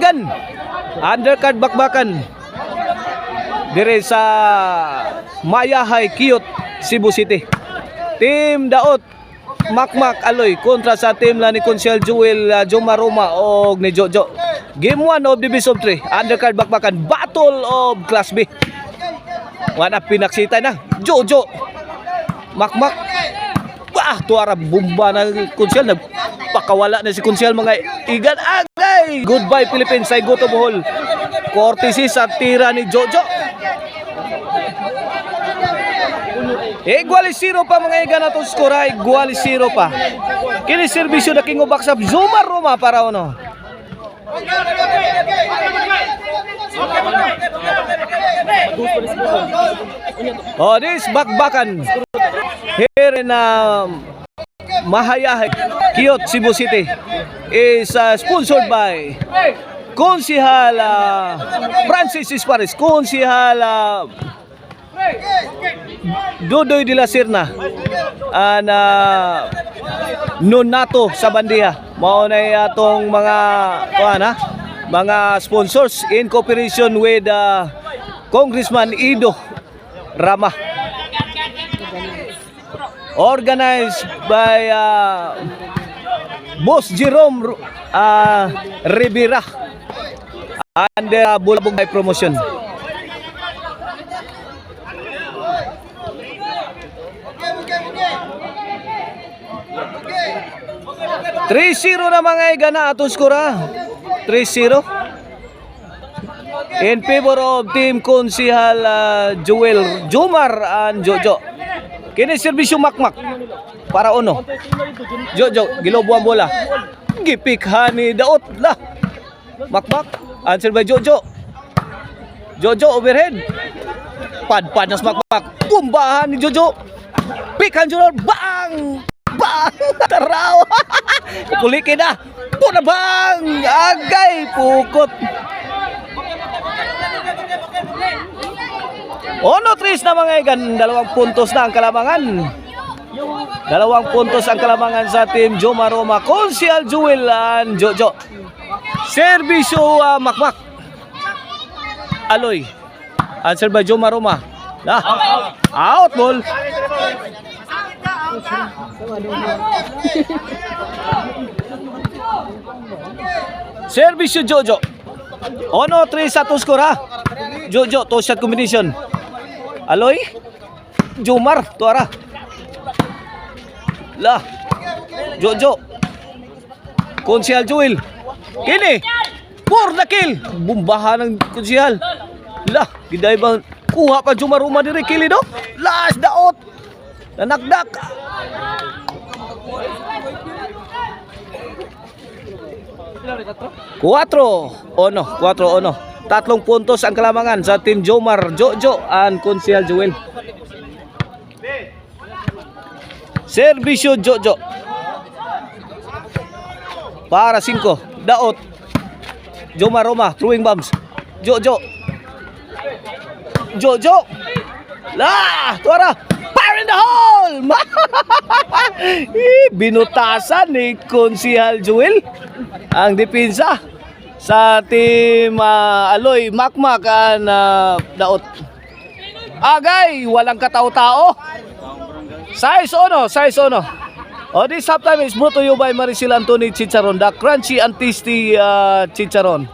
Gan undercard bakbakan dire sa Mayahay Kiyot, Cebu City. Team Daot Makmak Aloy kontra sa team la ni Konsyal Joel Jomaroma og ni Jojo. Game 1 of the best of 3. Undercard bakbakan Battle of Class B. Wala pinaksita na Jojo Makmak. Wah, tuara bomba ng Konsyal, nagpakawala na si Konsyal mga igan. Agay! Goodbye Philippines, say go to Bohol. Courtesy sa tira ni Jojo. Igual 0 pa mga igan atong score, igual 0 pa. Kini serbisyo na King of Backsap Jomaroma para ono. Oh, this bakbakan here in Mahayahay Kiyot, Cebu City is sponsored by Konsihal Francis Ispares, Konsihal Dudoy de la Serna, and Nonato Sabandia. Mao na atong mga sponsors in cooperation with Congressman Ido Rama. Organized by Boss Jerome Rivera and Bulabog by Promotion. $3-0 na mga igana atong skora. 3-0 in favor of Team Konsihal Joel Jomar and Jojo. Kini serbisyo Makmak para ono. Jojo gilobo ang bola. Gipikhan ni Daot lah. Makmak answer by Jojo. Jojo overhead. Pad nas Makmak. Bumbahan ni Jojo. Pikhan Jojo bang. Bang! Taraw! Pulikin na! Puna bang! Agay! Pukot! Ono tris na mga igan. 2 puntos na ang kalamangan. 2 puntos ang kalamangan sa team Jomaroma. Konsyal Jewel and Jojo. Serbisyo Makmak. Aloy. Answer by Jomaroma. Out ball. Serbisyo Jojo. Ono 3 sa to score ha. Jojo to shot combination. Aloy Jomar tuara. Lah. Jojo. Konsyal Joel. Kini. For the kill. Bumbahan ng Konsyal. Lah, giday bang kuha pa Jomaroma diri kill do. Last Daot. Nanakdak. Cuatro ono. 3 puntos ang kalamangan sa team Jomar, Jojo and Konsyal Joel. Serbisyo Jojo para 5. Daot Jomaroma throwing bombs. Jojo lah tuara fire in the hole. Binutasan ni Konsihal Joel ang depensa sa team Aloy Makmak and Daot. Agay walang katao-tao. Size ono. Oh, this halftime is brought to you by Maricel Anthony Chicharon, the crunchy and tasty chicharon.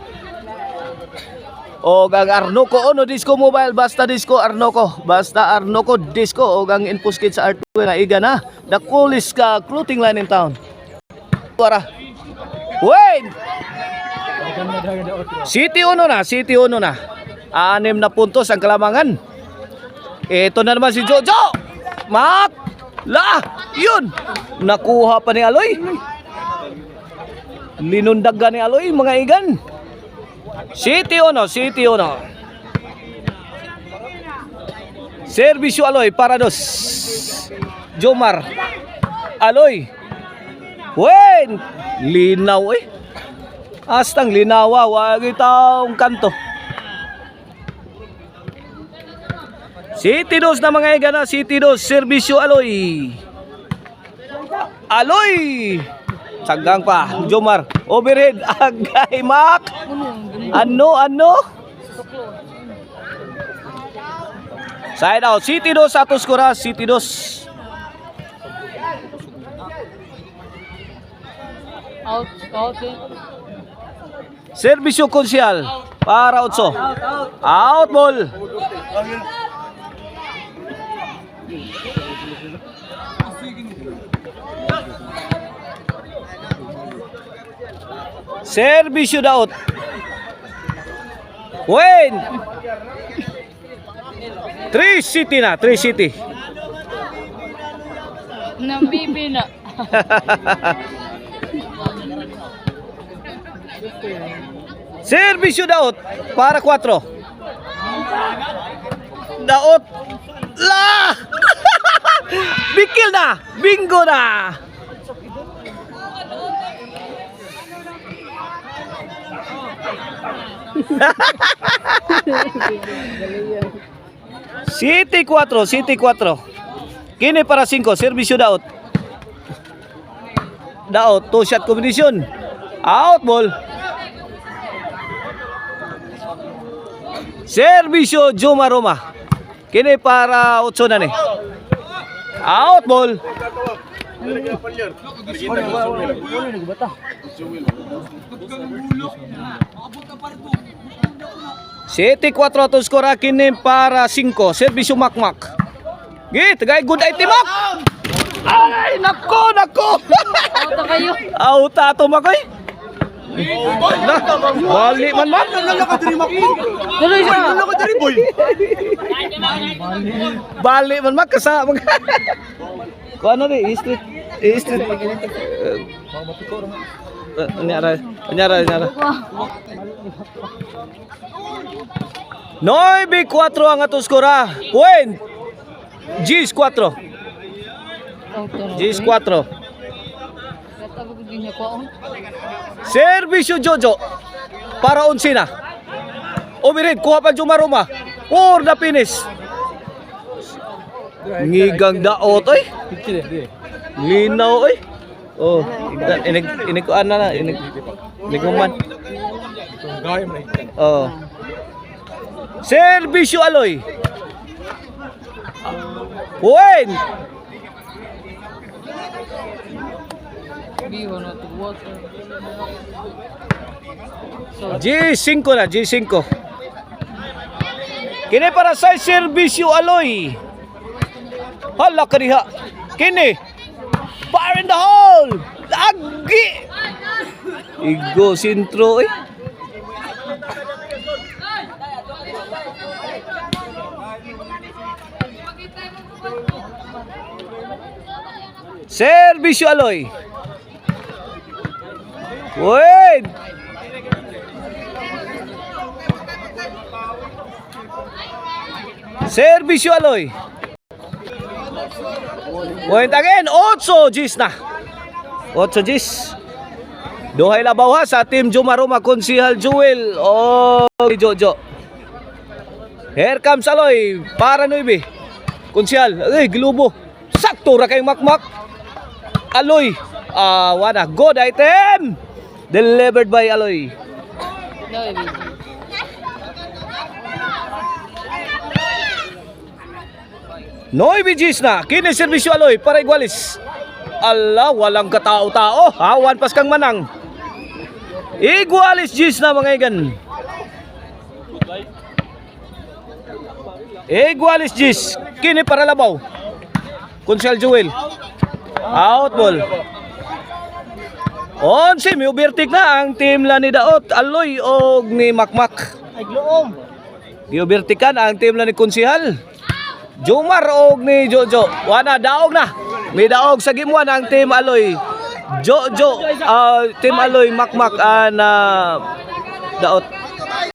O ang Arnoco ono disco mobile, basta disco Arnoco, disco. O ang infos kit sa R2 nga iga na the coolest clothing line in town. Tuara wait, City uno na 6 na puntos ang kalamangan. Ito na naman si Jojo Mak la yun nakuha pa ni Aloy. Linundagan ni Aloy mga igan. City uno. Serbisyo Aloy para 2. Jomar Aloy. Wen linaw astang linawa wag itong kanto. City 2 na mga igana. City 2 serbisyo Aloy. Sagang pa. Jomar. Overhead. Agay, Mac. Ano? Side out. City 2 ato skora. City 2. Out. Servisyo konsyal para 8. Out ball. Servisyo daot. Win. 3 City na, 3 City. Nambibi na. Servisyo daot para 4. Daot. La! Bikil na! Bingo na! City 4. Kini para 5, servisyo daot. Daot, 2 shot combination. Out ball. Servisyo Joma Roma. Kini para 8 na ni. Out ball. City 4 ato skora kini para 5. Servisyo Makmak. Git, gay good item Mak. Ay, nako. Auto kayo. Auta ato makoy. Bali man man. Tuloy siya. Bali man man kasa. Ko ano ni street. Nyara. 9-4 ang ato skora. Point. Gis 4. Gis 4. Servisyo Jojo para 11 na. Overhead, kuha pa Joma Roma. For the finish. Ngigang daot oy. Linaw oy. Oh, inig ko ana na, inig man. Oh. Servisyo Aloy. Win. G5 na, G5. Kini para sa servisyo Aloy. Hala kaniha. Kini. Fire in the hole. Lagi. Igo sintro eh. Servisyo Aloy. Wait. Servisyo Aloy. Point again. 8 Gis na. 8 Gis. Duhay labaw ha sa team Joma Roma Konsihal Jewel. Oh, Jojo. Here comes Aloy para 9. Konsihal. Ay, gilubo. Sakto ra kay Makmak. Aloy. Wala. Good item. Delivered by Aloy. Noy Bijis na. Kini servisyo Aloy para Igualis. Ala, walang katao-tao. Hawan pas kang manang. Igualis Gis na mga igan. Igualis Gis. Kini para labaw. Konsihal Jewel. Out ball. 11 may overtake na ang team la ni Daot, Aloy o ni Makmak. Ay, gloom. Di-overtikan ang team la ni Konsihal. Jomar o ni Jojo. Wana, daog na. May daog sa game 1 ang team Aloy. Jojo, team Aloy, Makmak na Daot.